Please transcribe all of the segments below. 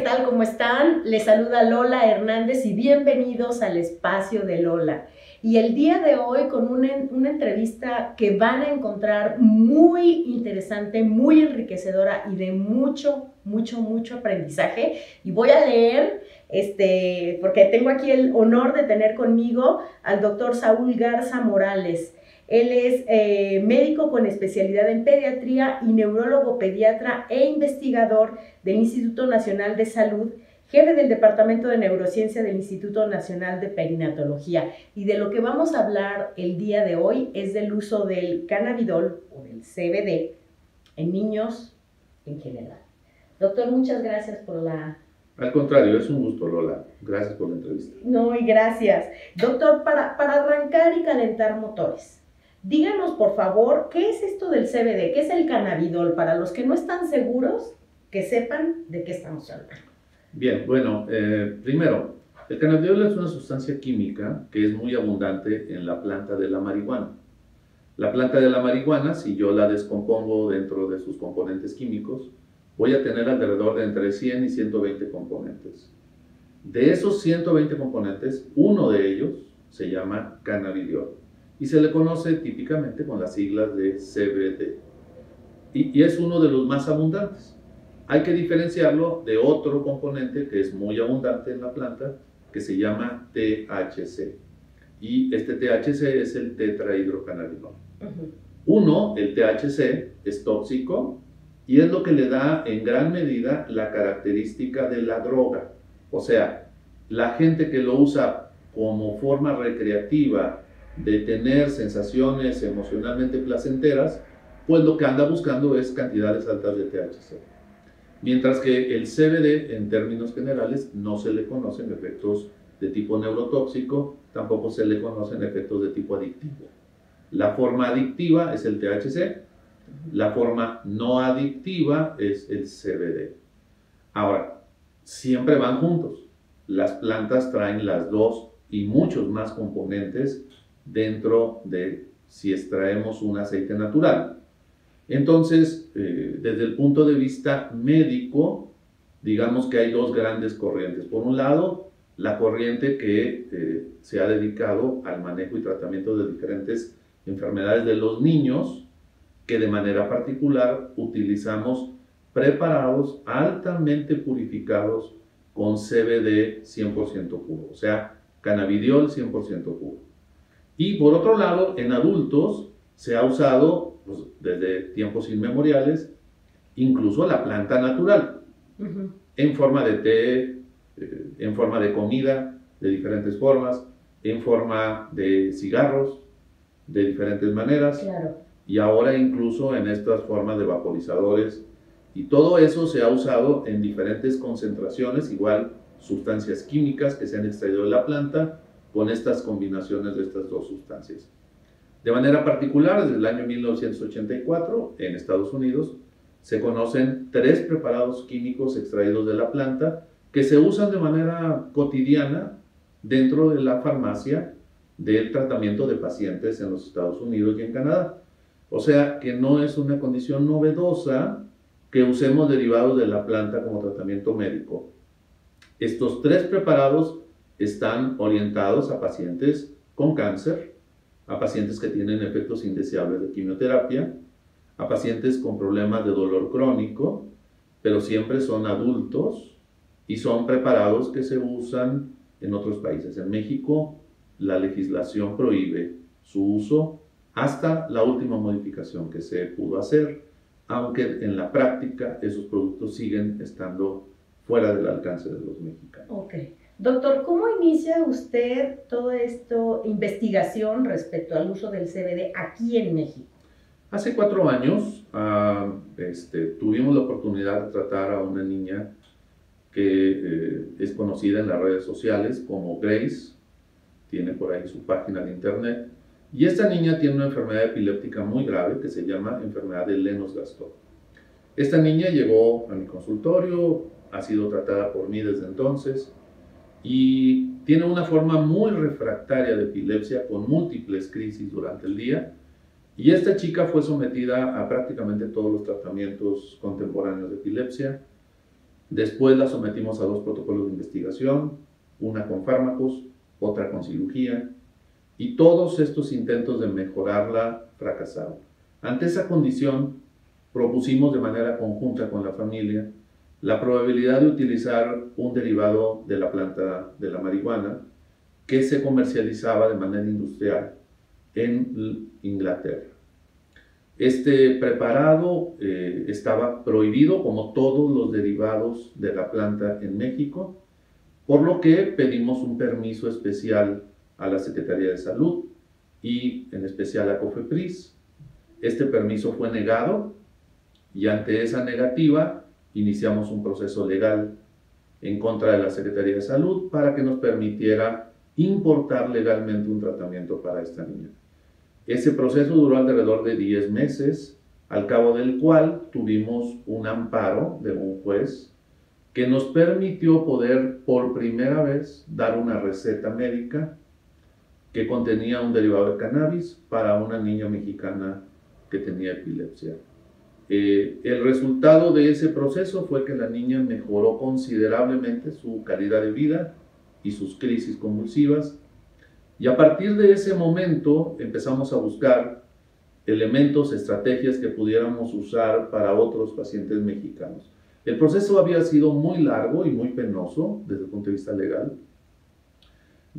tal? ¿Cómo están? Les saluda Lola Hernández y bienvenidos al espacio de Lola. Y el día de hoy con una entrevista que van a encontrar muy interesante, muy enriquecedora y de mucho aprendizaje. Y voy a leer, porque tengo aquí el honor de tener conmigo al doctor Saúl Garza Morales. Él es médico con especialidad en pediatría y neurólogo pediatra e investigador del Instituto Nacional de Salud, jefe del Departamento de Neurociencia del Instituto Nacional de Perinatología. Y de lo que vamos a hablar el día de hoy es del uso del cannabidol o del CBD en niños en general. Doctor, muchas gracias por la... Al contrario, es un gusto, Lola. Gracias por la entrevista. No, y gracias. Doctor, para arrancar y calentar motores, díganos, por favor, ¿qué es esto del CBD? ¿Qué es el cannabidol? Para los que no están seguros, que sepan de qué estamos hablando. Bien, bueno, primero, el cannabidol es una sustancia química que es muy abundante en la planta de la marihuana. La planta de la marihuana, si yo la descompongo dentro de sus componentes químicos, voy a tener alrededor de entre 100 y 120 componentes. De esos 120 componentes, uno de ellos se llama cannabidiol y se le conoce típicamente con las siglas de CBD. Y es uno de los más abundantes. Hay que diferenciarlo de otro componente que es muy abundante en la planta, que se llama THC. Y este THC es el tetrahidrocannabinol. Uno, el THC, es tóxico y es lo que le da en gran medida la característica de la droga. O sea, la gente que lo usa como forma recreativa de tener sensaciones emocionalmente placenteras, pues lo que anda buscando es cantidades altas de THC. Mientras que el CBD, en términos generales, no se le conocen efectos de tipo neurotóxico, tampoco se le conocen efectos de tipo adictivo. La forma adictiva es el THC, la forma no adictiva es el CBD. Ahora, siempre van juntos. Las plantas traen las dos y muchos más componentes dentro de si extraemos un aceite natural. Entonces, desde el punto de vista médico, digamos que hay dos grandes corrientes. Por un lado, la corriente que se ha dedicado al manejo y tratamiento de diferentes enfermedades de los niños, que de manera particular utilizamos preparados altamente purificados con CBD 100% puro, o sea, cannabidiol 100% puro. Y por otro lado, en adultos se ha usado pues, desde tiempos inmemoriales incluso la planta natural, en forma de té, en forma de comida de diferentes formas, en forma de cigarros de diferentes maneras, Claro. Y ahora incluso en estas formas de vaporizadores. Y todo eso se ha usado en diferentes concentraciones, igual sustancias químicas que se han extraído de la planta con estas combinaciones de estas dos sustancias. De manera particular, desde el año 1984, en Estados Unidos, se conocen 3 preparados químicos extraídos de la planta que se usan de manera cotidiana dentro de la farmacia del tratamiento de pacientes en los Estados Unidos y en Canadá. O sea que no es una condición novedosa que usemos derivados de la planta como tratamiento médico. Estos 3 preparados están orientados a pacientes con cáncer, a pacientes que tienen efectos indeseables de quimioterapia, a pacientes con problemas de dolor crónico, pero siempre son adultos y son preparados que se usan en otros países. En México, la legislación prohíbe su uso hasta la última modificación que se pudo hacer, aunque en la práctica esos productos siguen estando fuera del alcance de los mexicanos. Ok. Doctor, ¿cómo inicia usted toda esta investigación respecto al uso del CBD aquí en México? Hace 4 años tuvimos la oportunidad de tratar a una niña que es conocida en las redes sociales como Grace, tiene por ahí su página de internet, y esta niña tiene una enfermedad epiléptica muy grave que se llama enfermedad de Lennox-Gastaut. Esta niña llegó a mi consultorio, ha sido tratada por mí desde entonces, y tiene una forma muy refractaria de epilepsia con múltiples crisis durante el día. Y esta chica fue sometida a prácticamente todos los tratamientos contemporáneos de epilepsia. Después la sometimos a 2 protocolos de investigación, una con fármacos, otra con cirugía, y todos estos intentos de mejorarla fracasaron. Ante esa condición, propusimos de manera conjunta con la familia la probabilidad de utilizar un derivado de la planta de la marihuana que se comercializaba de manera industrial en Inglaterra. Este preparado estaba prohibido, como todos los derivados de la planta en México, por lo que pedimos un permiso especial a la Secretaría de Salud y en especial a COFEPRIS. Este permiso fue negado y ante esa negativa iniciamos un proceso legal en contra de la Secretaría de Salud para que nos permitiera importar legalmente un tratamiento para esta niña. Ese proceso duró alrededor de 10 meses, al cabo del cual tuvimos un amparo de un juez que nos permitió poder por primera vez dar una receta médica que contenía un derivado de cannabis para una niña mexicana que tenía epilepsia. El resultado de ese proceso fue que la niña mejoró considerablemente su calidad de vida y sus crisis convulsivas, y a partir de ese momento empezamos a buscar elementos, estrategias que pudiéramos usar para otros pacientes mexicanos. El proceso había sido muy largo y muy penoso desde el punto de vista legal,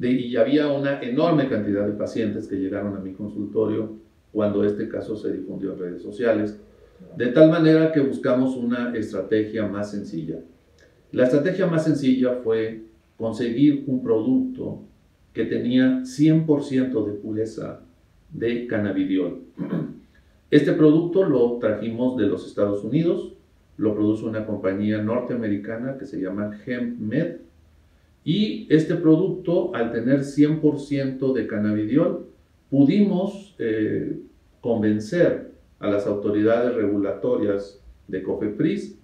y había una enorme cantidad de pacientes que llegaron a mi consultorio cuando este caso se difundió en redes sociales, de tal manera que buscamos una estrategia más sencilla. La estrategia más sencilla fue conseguir un producto que tenía 100% de pureza de cannabidiol. Este producto lo trajimos de los Estados Unidos, lo produce una compañía norteamericana que se llama HempMed, y este producto, al tener 100% de cannabidiol, pudimos convencer a las autoridades regulatorias de COFEPRIS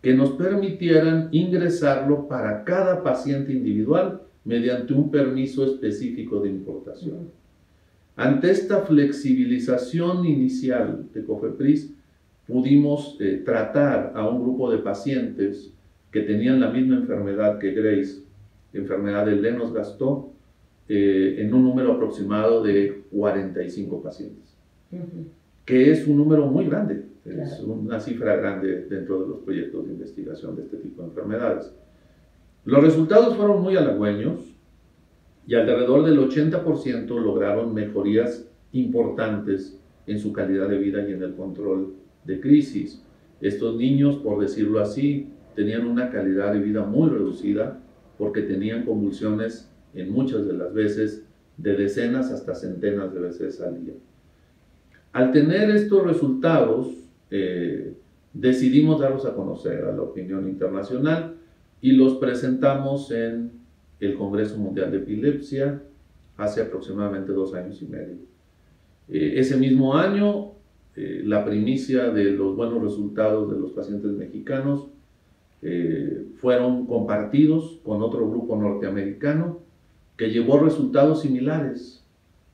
que nos permitieran ingresarlo para cada paciente individual mediante un permiso específico de importación. Ante esta flexibilización inicial de COFEPRIS, pudimos tratar a un grupo de pacientes que tenían la misma enfermedad que Grace, enfermedad de Lennox-Gastaut, en un número aproximado de 45 pacientes, que es un número muy grande, es una cifra grande dentro de los proyectos de investigación de este tipo de enfermedades. Los resultados fueron muy halagüeños y alrededor del 80% lograron mejorías importantes en su calidad de vida y en el control de crisis. Estos niños, por decirlo así, tenían una calidad de vida muy reducida porque tenían convulsiones en muchas de las veces de decenas hasta centenas de veces al día. Al tener estos resultados, decidimos darlos a conocer a la opinión internacional y los presentamos en el Congreso Mundial de Epilepsia hace aproximadamente 2 años y medio. Ese mismo año, la primicia de los buenos resultados de los pacientes mexicanos fueron compartidos con otro grupo norteamericano que llevó resultados similares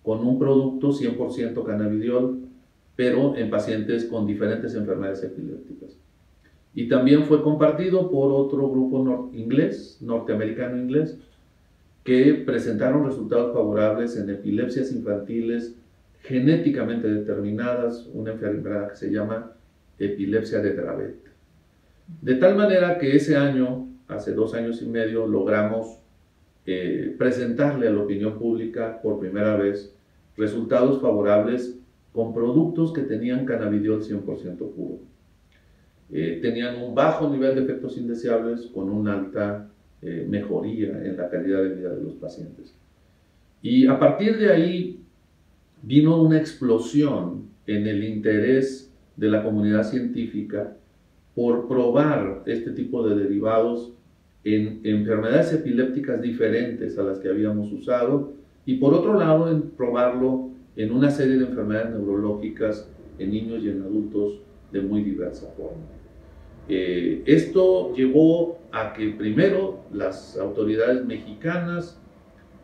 con un producto 100% cannabidiol, pero en pacientes con diferentes enfermedades epilépticas. Y también fue compartido por otro grupo norteamericano inglés, que presentaron resultados favorables en epilepsias infantiles genéticamente determinadas, una enfermedad que se llama epilepsia de Dravet. De tal manera que ese año, hace 2 años y medio, logramos presentarle a la opinión pública por primera vez resultados favorables con productos que tenían cannabidiol 100% puro. Tenían un bajo nivel de efectos indeseables con una alta mejoría en la calidad de vida de los pacientes. Y a partir de ahí vino una explosión en el interés de la comunidad científica por probar este tipo de derivados en enfermedades epilépticas diferentes a las que habíamos usado, y por otro lado en probarlo en una serie de enfermedades neurológicas en niños y en adultos de muy diversa forma. Esto llevó a que primero las autoridades mexicanas,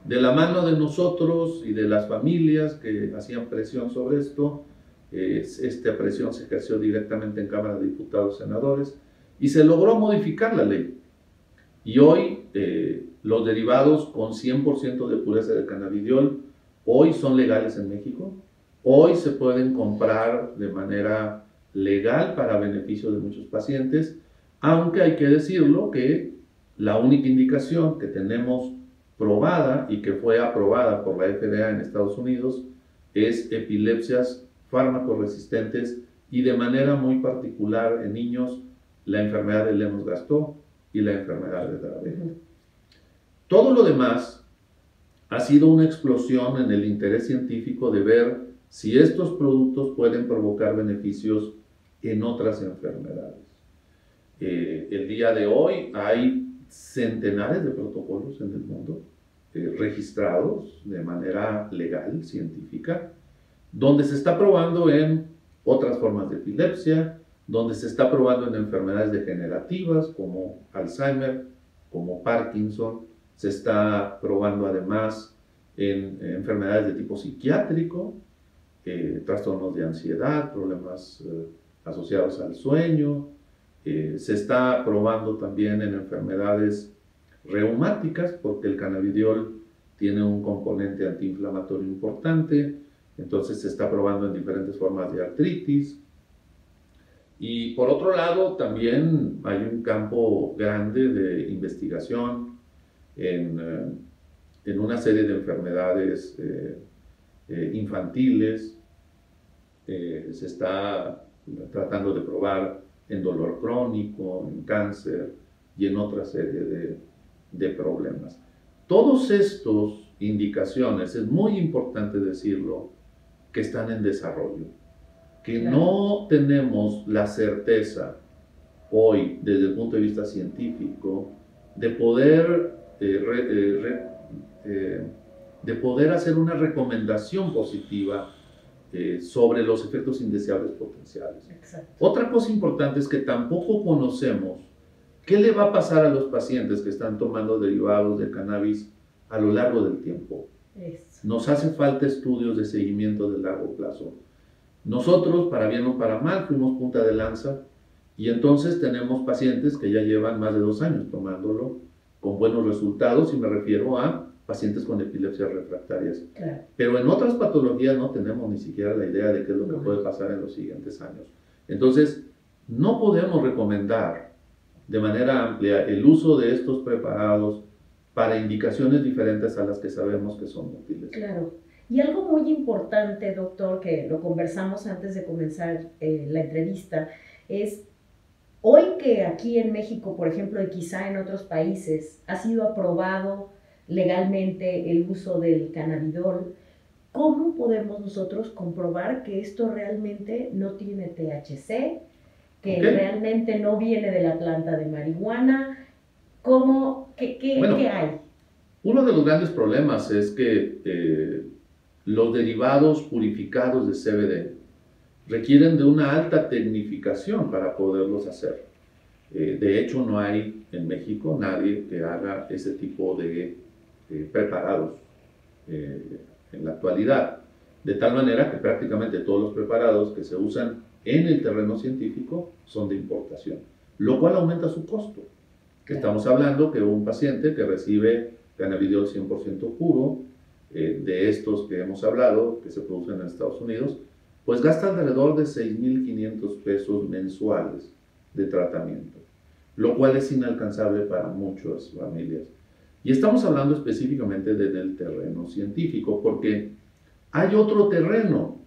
de la mano de nosotros y de las familias que hacían presión sobre esto, esta presión se ejerció directamente en Cámara de Diputados y Senadores, y se logró modificar la ley. Y hoy los derivados con 100% de pureza de cannabidiol hoy son legales en México. Hoy se pueden comprar de manera legal para beneficio de muchos pacientes, aunque hay que decirlo que la única indicación que tenemos probada y que fue aprobada por la FDA en Estados Unidos es epilepsias fármaco-resistentes y de manera muy particular en niños la enfermedad de Lennox-Gastaut y la enfermedad de Dravet. Todo lo demás ha sido una explosión en el interés científico de ver si estos productos pueden provocar beneficios en otras enfermedades. El día de hoy hay centenares de protocolos en el mundo registrados de manera legal, científica, donde se está probando en otras formas de epilepsia, donde se está probando en enfermedades degenerativas como Alzheimer, como Parkinson, se está probando además en enfermedades de tipo psiquiátrico, trastornos de ansiedad, problemas asociados al sueño, se está probando también en enfermedades reumáticas, porque el cannabidiol tiene un componente antiinflamatorio importante, entonces se está probando en diferentes formas de artritis. Y por otro lado, también hay un campo grande de investigación en una serie de enfermedades infantiles. Se está tratando de probar en dolor crónico, en cáncer y en otra serie de problemas. Todas estas indicaciones, es muy importante decirlo, que están en desarrollo, que no tenemos la certeza hoy, desde el punto de vista científico, de poder hacer una recomendación positiva sobre los efectos indeseables potenciales. Exacto. Otra cosa importante es que tampoco conocemos qué le va a pasar a los pacientes que están tomando derivados de cannabis a lo largo del tiempo. Nos hace falta estudios de seguimiento de largo plazo. Nosotros, para bien o para mal, fuimos punta de lanza y entonces tenemos pacientes que ya llevan más de 2 años tomándolo con buenos resultados, y me refiero a pacientes con epilepsias refractarias. Claro. Pero en otras patologías no tenemos ni siquiera la idea de qué es lo que puede pasar en los siguientes años. Entonces, no podemos recomendar de manera amplia el uso de estos preparados para indicaciones diferentes a las que sabemos que son útiles. Claro. Y algo muy importante, doctor, que lo conversamos antes de comenzar la entrevista, es hoy que aquí en México, por ejemplo, y quizá en otros países, ha sido aprobado legalmente el uso del cannabidiol, ¿cómo podemos nosotros comprobar que esto realmente no tiene THC, que realmente no viene de la planta de marihuana? ¿Qué hay? Uno de los grandes problemas es que los derivados purificados de CBD requieren de una alta tecnificación para poderlos hacer. De hecho, no hay en México nadie que haga ese tipo de preparados en la actualidad, de tal manera que prácticamente todos los preparados que se usan en el terreno científico son de importación, lo cual aumenta su costo. Estamos hablando que un paciente que recibe cannabidiol 100% puro, de estos que hemos hablado, que se producen en Estados Unidos, pues gasta alrededor de 6,500 pesos mensuales de tratamiento, lo cual es inalcanzable para muchas familias. Y estamos hablando específicamente del terreno científico, porque hay otro terreno,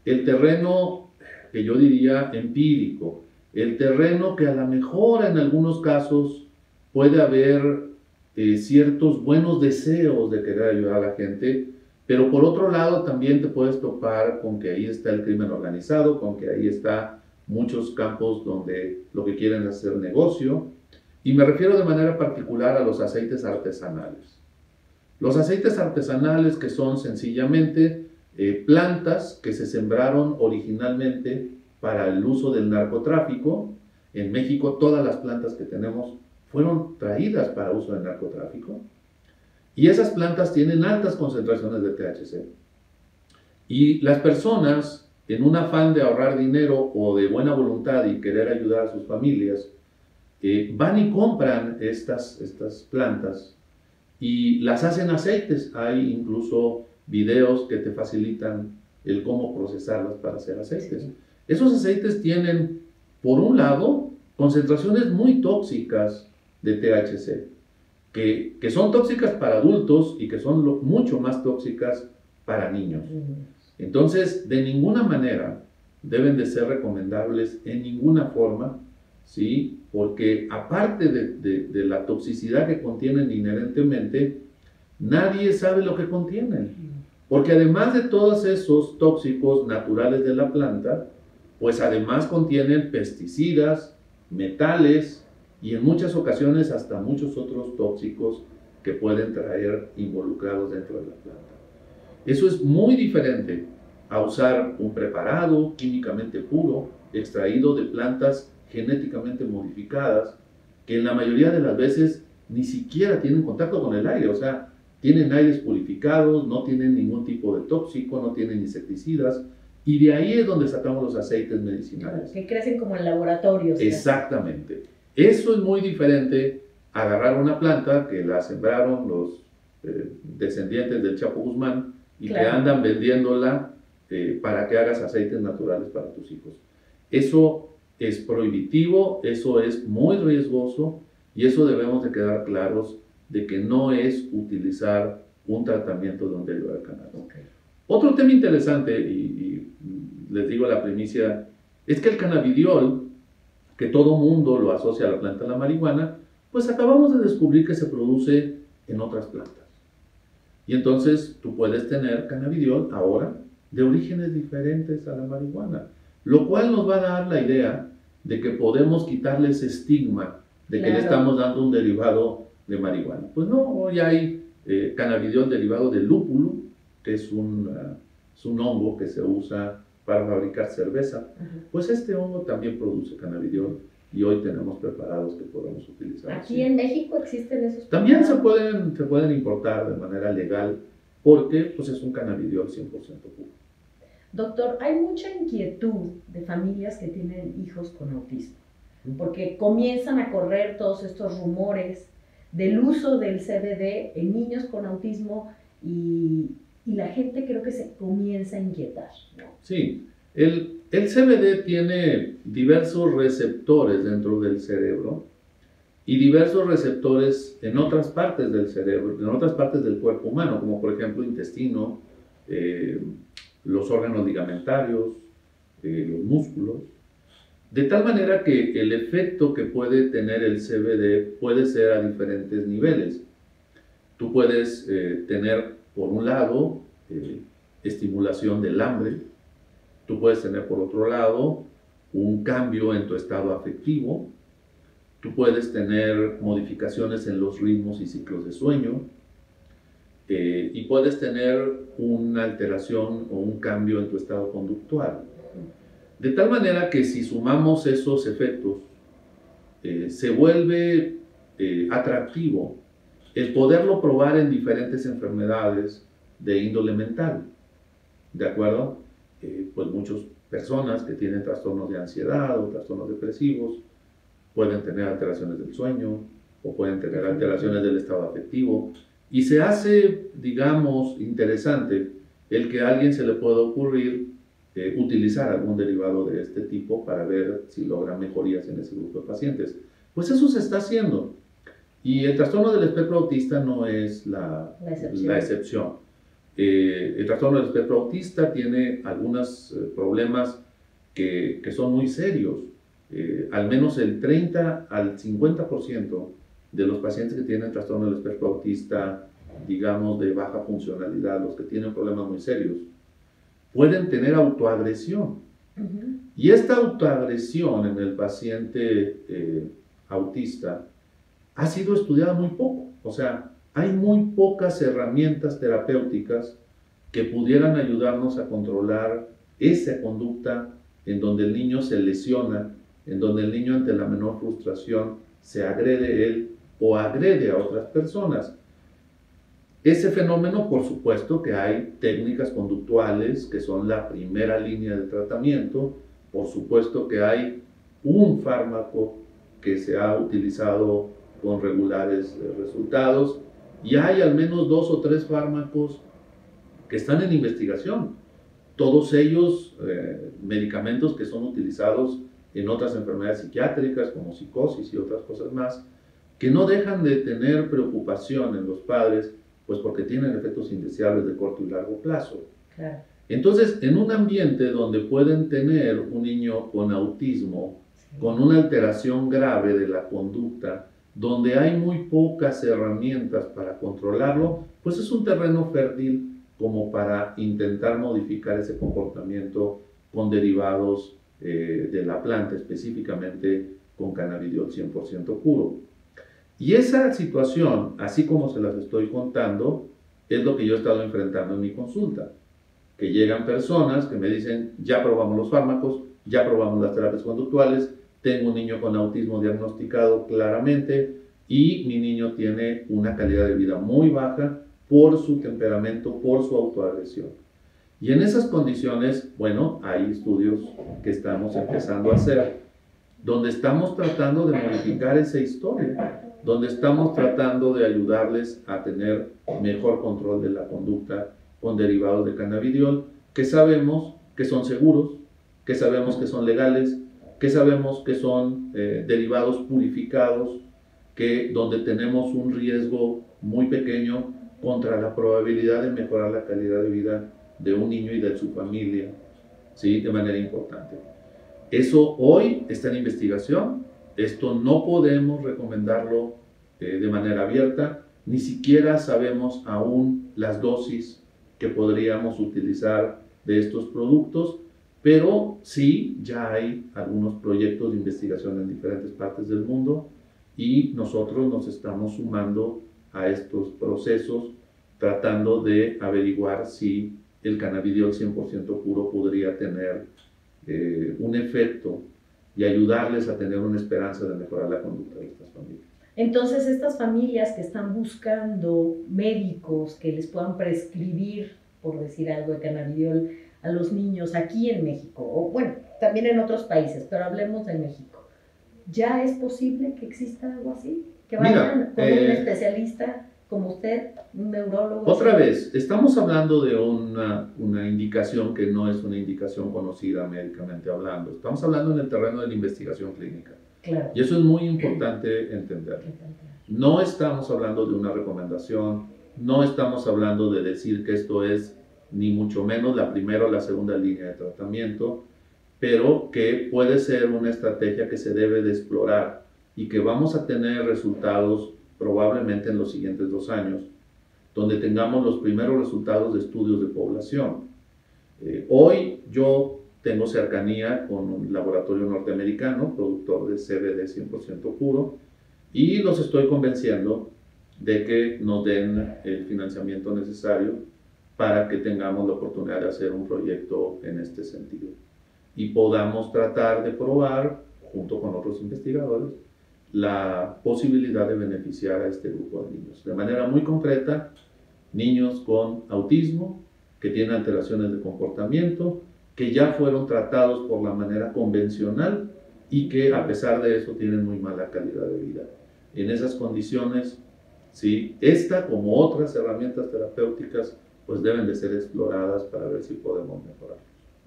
el terreno que yo diría empírico, el terreno que a lo mejor en algunos casos puede haber ciertos buenos deseos de querer ayudar a la gente, pero por otro lado también te puedes topar con que ahí está el crimen organizado, con que ahí está muchos campos donde lo que quieren es hacer negocio, y me refiero de manera particular a los aceites artesanales. Los aceites artesanales, que son sencillamente plantas que se sembraron originalmente para el uso del narcotráfico. En México todas las plantas que tenemos fueron traídas para uso del narcotráfico, y esas plantas tienen altas concentraciones de THC. Y las personas, en un afán de ahorrar dinero o de buena voluntad y querer ayudar a sus familias, van y compran estas plantas y las hacen aceites. Hay incluso videos que te facilitan el cómo procesarlas para hacer aceites. Sí. Esos aceites tienen, por un lado, concentraciones muy tóxicas de THC, que son tóxicas para adultos y que son mucho más tóxicas para niños. Entonces, de ninguna manera deben de ser recomendables en ninguna forma, ¿sí? Porque aparte de la toxicidad que contienen inherentemente, nadie sabe lo que contienen. Porque además de todos esos tóxicos naturales de la planta, pues además contienen pesticidas, metales y en muchas ocasiones hasta muchos otros tóxicos que pueden traer involucrados dentro de la planta. Eso es muy diferente a usar un preparado químicamente puro, extraído de plantas genéticamente modificadas, que en la mayoría de las veces ni siquiera tienen contacto con el aire, o sea, tienen aires purificados, no tienen ningún tipo de tóxico, no tienen insecticidas, y de ahí es donde sacamos los aceites medicinales. Que crecen como en laboratorios. Exactamente. Eso es muy diferente a agarrar una planta que la sembraron los descendientes del Chapo Guzmán y que andan vendiéndola para que hagas aceites naturales para tus hijos. Eso es prohibitivo, eso es muy riesgoso y eso debemos de quedar claros de que no es utilizar un tratamiento de un derivado de cannabis. Okay. Otro tema interesante, y les digo la primicia, es que el cannabidiol, que todo mundo lo asocia a la planta de la marihuana, pues acabamos de descubrir que se produce en otras plantas. Y entonces tú puedes tener cannabidiol ahora de orígenes diferentes a la marihuana, lo cual nos va a dar la idea de que podemos quitarle ese estigma de que le estamos dando un derivado de marihuana. Pues no, hoy hay cannabidiol derivado de lúpulo, que es un hongo que se usa para fabricar cerveza. Pues este hongo también produce cannabidiol y hoy tenemos preparados que podemos utilizar. ¿Aquí en México existen esos también preparados? se pueden importar de manera legal porque pues, es un cannabidiol 100% puro. Doctor, hay mucha inquietud de familias que tienen hijos con autismo, porque comienzan a correr todos estos rumores del uso del CBD en niños con autismo y la gente creo que se comienza a inquietar, ¿no? Sí, el CBD tiene diversos receptores dentro del cerebro y diversos receptores en otras partes del cerebro, en otras partes del cuerpo humano, como por ejemplo intestino, los órganos ligamentarios, los músculos, de tal manera que el efecto que puede tener el CBD puede ser a diferentes niveles. Tú puedes tener, por un lado, estimulación del hambre, tú puedes tener, por otro lado, un cambio en tu estado afectivo, tú puedes tener modificaciones en los ritmos y ciclos de sueño, y puedes tener una alteración o un cambio en tu estado conductual. De tal manera que si sumamos esos efectos, se vuelve atractivo el poderlo probar en diferentes enfermedades de índole mental. ¿De acuerdo? Pues muchas personas que tienen trastornos de ansiedad o trastornos depresivos pueden tener alteraciones del sueño o pueden tener alteraciones del estado afectivo. Y se hace, digamos, interesante el que a alguien se le pueda ocurrir utilizar algún derivado de este tipo para ver si logran mejorías en ese grupo de pacientes. Pues eso se está haciendo. Y el trastorno del espectro autista no es la excepción. El trastorno del espectro autista tiene algunos problemas que son muy serios. Al menos el 30 al 50% de los pacientes que tienen trastorno del espectro autista, digamos, de baja funcionalidad, los que tienen problemas muy serios, pueden tener autoagresión. Y esta autoagresión en el paciente autista ha sido estudiada muy poco. O sea, hay muy pocas herramientas terapéuticas que pudieran ayudarnos a controlar esa conducta en donde el niño se lesiona, en donde el niño ante la menor frustración se agrede él o agrede a otras personas. Ese fenómeno, por supuesto que hay técnicas conductuales que son la primera línea de tratamiento, por supuesto que hay un fármaco que se ha utilizado con regulares resultados, y hay al menos 2 o 3 fármacos que están en investigación. Todos ellos medicamentos que son utilizados en otras enfermedades psiquiátricas como psicosis y otras cosas más, que no dejan de tener preocupación en los padres, pues porque tienen efectos indeseables de corto y largo plazo. Claro. Entonces, en un ambiente donde pueden tener un niño con autismo, con una alteración grave de la conducta, donde hay muy pocas herramientas para controlarlo, pues es un terreno fértil como para intentar modificar ese comportamiento con derivados de la planta, específicamente con cannabidiol 100% puro. Y esa situación, así como se las estoy contando, es lo que yo he estado enfrentando en mi consulta. Que llegan personas que me dicen, ya probamos los fármacos, ya probamos las terapias conductuales, tengo un niño con autismo diagnosticado claramente y mi niño tiene una calidad de vida muy baja por su temperamento, por su autoagresión. Y en esas condiciones, bueno, hay estudios que estamos empezando a hacer, donde estamos tratando de modificar esa historia, donde estamos tratando de ayudarles a tener mejor control de la conducta con derivados de cannabidiol, que sabemos que son seguros, que sabemos que son legales, que sabemos que son derivados purificados, donde tenemos un riesgo muy pequeño contra la probabilidad de mejorar la calidad de vida de un niño y de su familia, ¿sí? De manera importante. Eso hoy está en investigación. Esto no podemos recomendarlo de manera abierta, ni siquiera sabemos aún las dosis que podríamos utilizar de estos productos, pero sí ya hay algunos proyectos de investigación en diferentes partes del mundo y nosotros nos estamos sumando a estos procesos tratando de averiguar si el cannabidiol 100% puro podría tener un efecto y ayudarles a tener una esperanza de mejorar la conducta de estas familias. Entonces, estas familias que están buscando médicos que les puedan prescribir, por decir algo, de cannabidiol a los niños aquí en México, o bueno, también en otros países, pero hablemos de México, ¿ya es posible que exista algo así? Que vayan con un especialista como usted, un neurólogo. Otra vez, estamos hablando de una indicación que no es una indicación conocida médicamente hablando. Estamos hablando en el terreno de la investigación clínica. Claro. Y eso es muy importante entenderlo. No estamos hablando de una recomendación, no estamos hablando de decir que esto es ni mucho menos la primera o la segunda línea de tratamiento, pero que puede ser una estrategia que se debe de explorar y que vamos a tener resultados probablemente en los siguientes 2 años, donde tengamos los primeros resultados de estudios de población. Hoy yo tengo cercanía con un laboratorio norteamericano, productor de CBD 100% puro, y los estoy convenciendo de que nos den el financiamiento necesario para que tengamos la oportunidad de hacer un proyecto en este sentido. Y podamos tratar de probar, junto con otros investigadores, la posibilidad de beneficiar a este grupo de niños. De manera muy concreta, niños con autismo, que tienen alteraciones de comportamiento, que ya fueron tratados por la manera convencional y que a pesar de eso tienen muy mala calidad de vida. En esas condiciones, ¿sí? Esta como otras herramientas terapéuticas pues deben de ser exploradas para ver si podemos mejorar.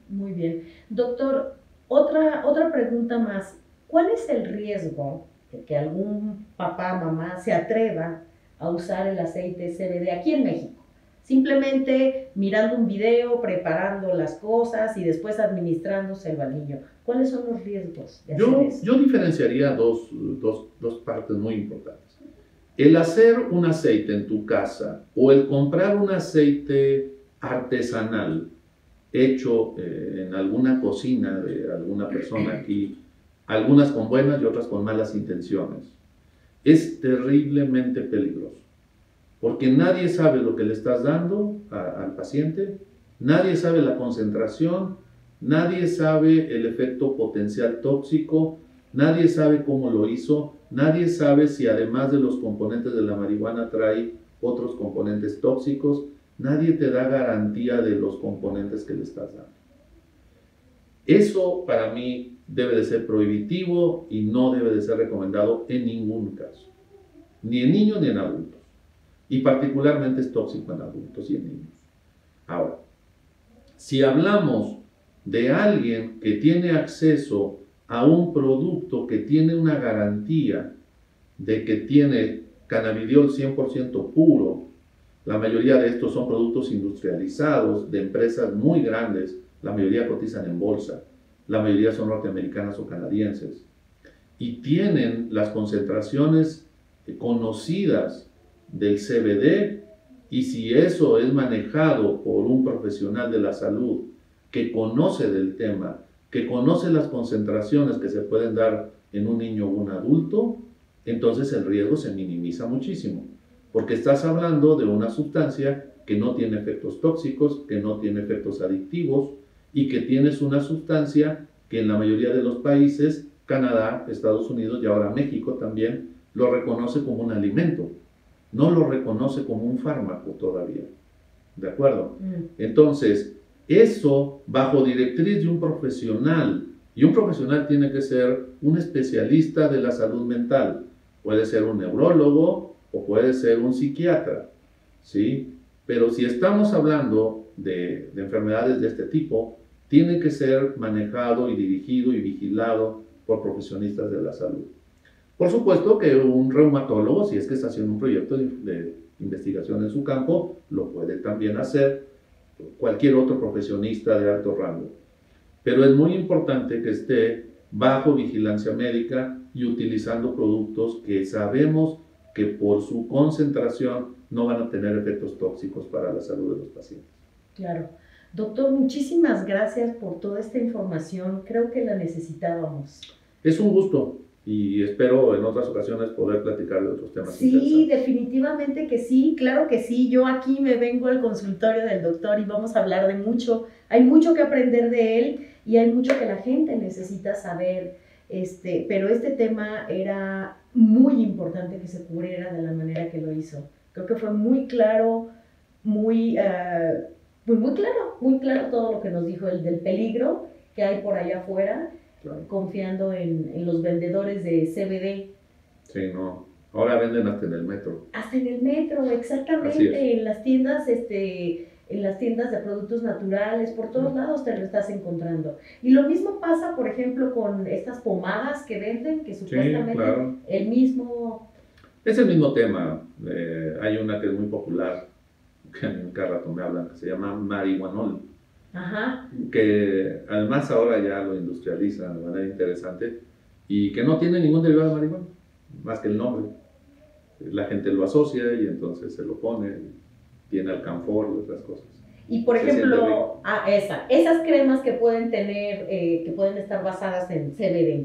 Muy bien. Doctor, otra pregunta más. ¿Cuál es el riesgo de que algún papá, mamá se atreva a usar el aceite CBD aquí en México? Simplemente mirando un video, preparando las cosas y después administrándoselo al niño. ¿Cuáles son los riesgos de hacer eso? Yo diferenciaría dos partes muy importantes. El hacer un aceite en tu casa o el comprar un aceite artesanal hecho en alguna cocina de alguna persona aquí, algunas con buenas y otras con malas intenciones, es terriblemente peligroso. Porque nadie sabe lo que le estás dando al paciente, nadie sabe la concentración, nadie sabe el efecto potencial tóxico, nadie sabe cómo lo hizo, nadie sabe si además de los componentes de la marihuana trae otros componentes tóxicos, nadie te da garantía de los componentes que le estás dando. Eso para mí debe de ser prohibitivo y no debe de ser recomendado en ningún caso, ni en niños ni en adultos. Y particularmente es tóxico en adultos y en niños. Ahora, si hablamos de alguien que tiene acceso a un producto que tiene una garantía de que tiene cannabidiol 100% puro, la mayoría de estos son productos industrializados de empresas muy grandes, la mayoría cotizan en bolsa, la mayoría son norteamericanas o canadienses, y tienen las concentraciones conocidas del CBD, y si eso es manejado por un profesional de la salud que conoce del tema, que conoce las concentraciones que se pueden dar en un niño o un adulto, entonces el riesgo se minimiza muchísimo, porque estás hablando de una sustancia que no tiene efectos tóxicos, que no tiene efectos adictivos, y que tienes una sustancia que en la mayoría de los países, Canadá, Estados Unidos y ahora México también, lo reconoce como un alimento, no lo reconoce como un fármaco todavía. ¿De acuerdo? Entonces, eso bajo directriz de un profesional, y un profesional tiene que ser un especialista de la salud mental, puede ser un neurólogo o puede ser un psiquiatra, ¿sí? Pero si estamos hablando de enfermedades de este tipo, tiene que ser manejado y dirigido y vigilado por profesionistas de la salud. Por supuesto que un reumatólogo, si es que está haciendo un proyecto de investigación en su campo, lo puede también hacer cualquier otro profesionista de alto rango. Pero es muy importante que esté bajo vigilancia médica y utilizando productos que sabemos que por su concentración no van a tener efectos tóxicos para la salud de los pacientes. Claro. Doctor, muchísimas gracias por toda esta información. Creo que la necesitábamos. Es un gusto y espero en otras ocasiones poder platicar de otros temas. Sí, definitivamente que sí, claro que sí. Yo aquí me vengo al consultorio del doctor y vamos a hablar de mucho. Hay mucho que aprender de él y hay mucho que la gente necesita saber. Pero este tema era muy importante que se cubriera de la manera que lo hizo. Creo que fue muy claro, muy claro todo lo que nos dijo el del peligro que hay por allá afuera. Claro. Confiando en los vendedores de CBD. Sí, no. Ahora venden hasta en el metro. Hasta en el metro, exactamente. En las tiendas, en las tiendas de productos naturales, por todos lados te lo estás encontrando. Y lo mismo pasa, por ejemplo, con estas pomadas que venden, que supuestamente sí, claro. El mismo... Es el mismo tema. Hay una que es muy popular, que a mí cada rato me hablan, que se llama marihuanol. Ajá. Que además ahora ya lo industrializan de manera interesante y que no tiene ningún derivado de marihuana, más que el nombre. La gente lo asocia y entonces se lo pone, tiene alcanfor y otras cosas. Y por ejemplo, esas cremas que pueden tener, que pueden estar basadas en CBD,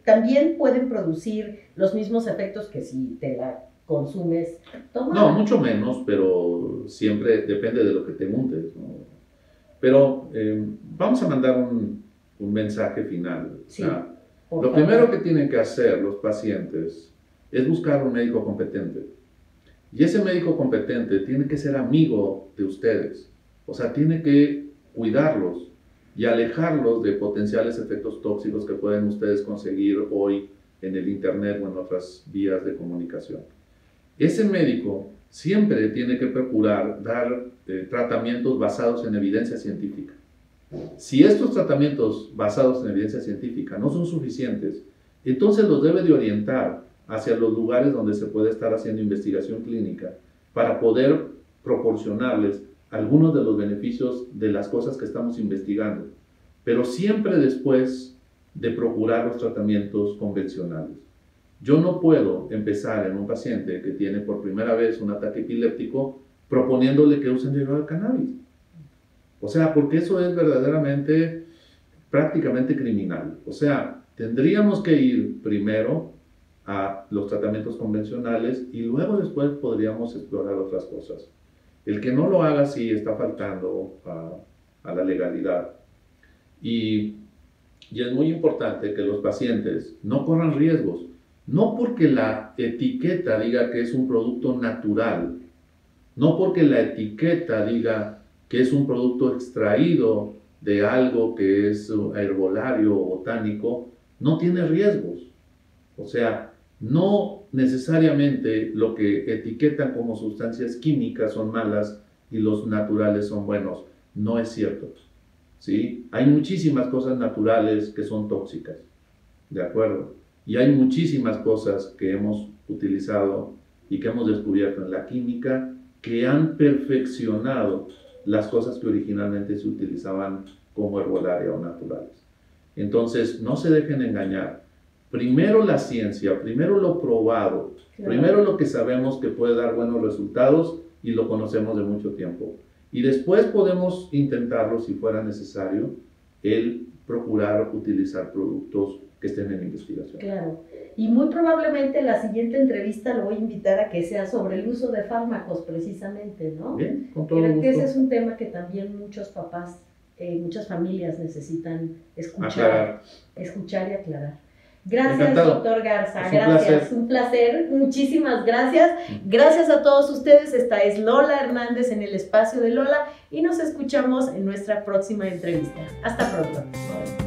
también pueden producir los mismos efectos que si te la consumes tomada. No, mucho menos, pero siempre depende de lo que te untes, ¿no? Pero vamos a mandar un mensaje final. Sí, o sea, lo primero que tienen que hacer los pacientes es buscar un médico competente. Y ese médico competente tiene que ser amigo de ustedes. O sea, tiene que cuidarlos y alejarlos de potenciales efectos tóxicos que pueden ustedes conseguir hoy en el internet o en otras vías de comunicación. Ese médico siempre tiene que procurar dar tratamientos basados en evidencia científica. Si estos tratamientos basados en evidencia científica no son suficientes, entonces los debe de orientar hacia los lugares donde se puede estar haciendo investigación clínica para poder proporcionarles algunos de los beneficios de las cosas que estamos investigando, pero siempre después de procurar los tratamientos convencionales. Yo no puedo empezar en un paciente que tiene por primera vez un ataque epiléptico proponiéndole que usen derivado de cannabis. O sea, porque eso es verdaderamente, prácticamente criminal. O sea, tendríamos que ir primero a los tratamientos convencionales y luego después podríamos explorar otras cosas. El que no lo haga sí está faltando a la legalidad. Y es muy importante que los pacientes no corran riesgos. No porque la etiqueta diga que es un producto natural, no porque la etiqueta diga que es un producto extraído de algo que es herbolario o botánico no tiene riesgos. O sea, no necesariamente lo que etiquetan como sustancias químicas son malas y los naturales son buenos. No es cierto. ¿Sí? Hay muchísimas cosas naturales que son tóxicas, ¿de acuerdo? Y hay muchísimas cosas que hemos utilizado y que hemos descubierto en la química que han perfeccionado las cosas que originalmente se utilizaban como herbolaria o naturales. Entonces, no se dejen engañar. Primero la ciencia, primero lo probado, claro. Primero lo que sabemos que puede dar buenos resultados y lo conocemos de mucho tiempo. Y después podemos intentarlo, si fuera necesario, el procurar utilizar productos que estén en investigación. Claro. Y muy probablemente la siguiente entrevista lo voy a invitar a que sea sobre el uso de fármacos, precisamente, ¿no? Bien, con todo Creo gusto. que ese es un tema que también muchos papás, muchas familias necesitan escuchar y aclarar. Gracias, Encantado. doctor Garza. Gracias. Un placer. Muchísimas gracias. Gracias a todos ustedes. Esta es Lola Hernández en el espacio de Lola y nos escuchamos en nuestra próxima entrevista. Hasta pronto. Bye.